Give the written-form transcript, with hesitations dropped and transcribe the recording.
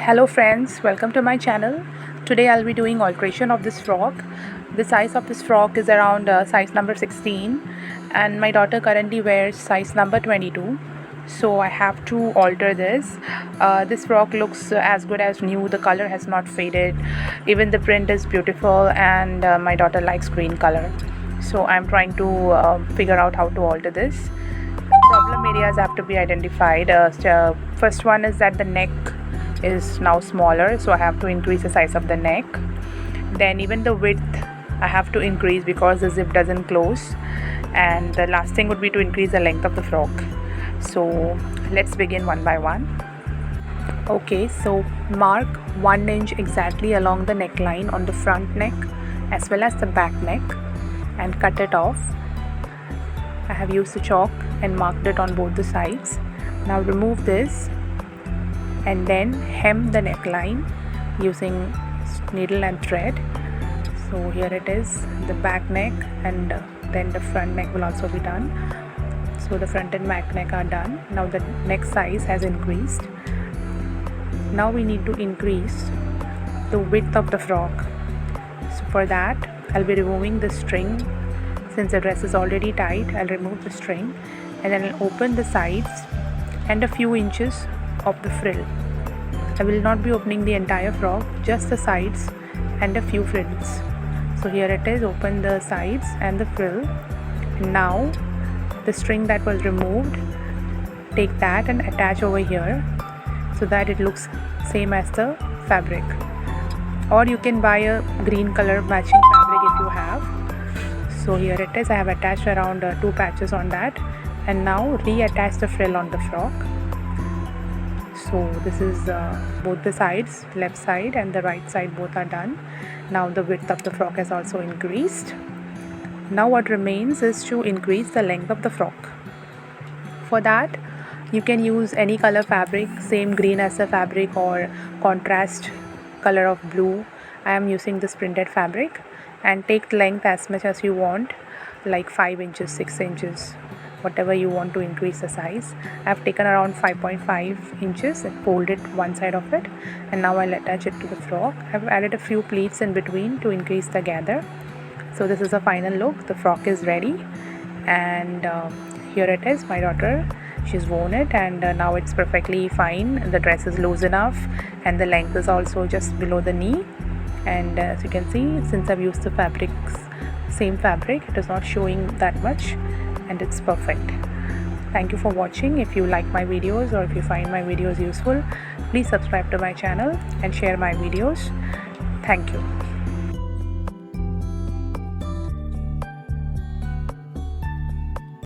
Hello friends, welcome to my channel. Today I'll be doing alteration of this frock. The size of this frock is around size number 16 and my daughter currently wears size number 22. So I have to alter this. This frock looks as good as new. The color has not faded. Even the print is beautiful and my daughter likes green color. So I'm trying to figure out how to alter this. Problem areas have to be identified. First one is that the neck is now smaller, so I have to increase the size of the neck. Then even the width I have to increase because the zip doesn't close. And the last thing would be to increase the length of the frock. So let's begin one by one. Okay, so mark 1 inch exactly along the neckline on the front neck as well as the back neck and cut it off. I have used the chalk and marked it on both the sides. Now remove this and then hem the neckline using needle and thread. So here it is, the back neck, and then the front neck will also be done. So the front and back neck are done. Now the neck size has increased. Now we need to increase the width of the frock. So for that I'll be removing the string. Since the dress is already tight, I'll remove the string and then I'll open the sides and a few inches of the frill. I will not be opening the entire frock, just the sides and a few frills. So here it is, open the sides and the frill. And now the string that was removed, take that and attach over here so that it looks same as the fabric. Or you can buy a green color matching fabric if you have. So here it is, I have attached around 2 patches on that, and now reattach the frill on the frock. So this is both the sides, left side and the right side, both are done. Now the width of the frock has also increased. Now what remains is to increase the length of the frock. For that you can use any color fabric, same green as the fabric or contrast color of blue. I am using this printed fabric, and take the length as much as you want, like 5 inches, 6 inches, whatever you want to increase the size. I have taken around 5.5 inches and folded one side of it, and now I'll attach it to the frock. I've added a few pleats in between to increase the gather. So this is the final look. The frock is ready, and here it is, my daughter, she's worn it, and now it's perfectly fine. The dress is loose enough and the length is also just below the knee. And as you can see, since I've used the fabrics, same fabric, it is not showing that much and it's perfect. Thank you for watching. If you like my videos or if you find my videos useful, please subscribe to my channel and share my videos. Thank you.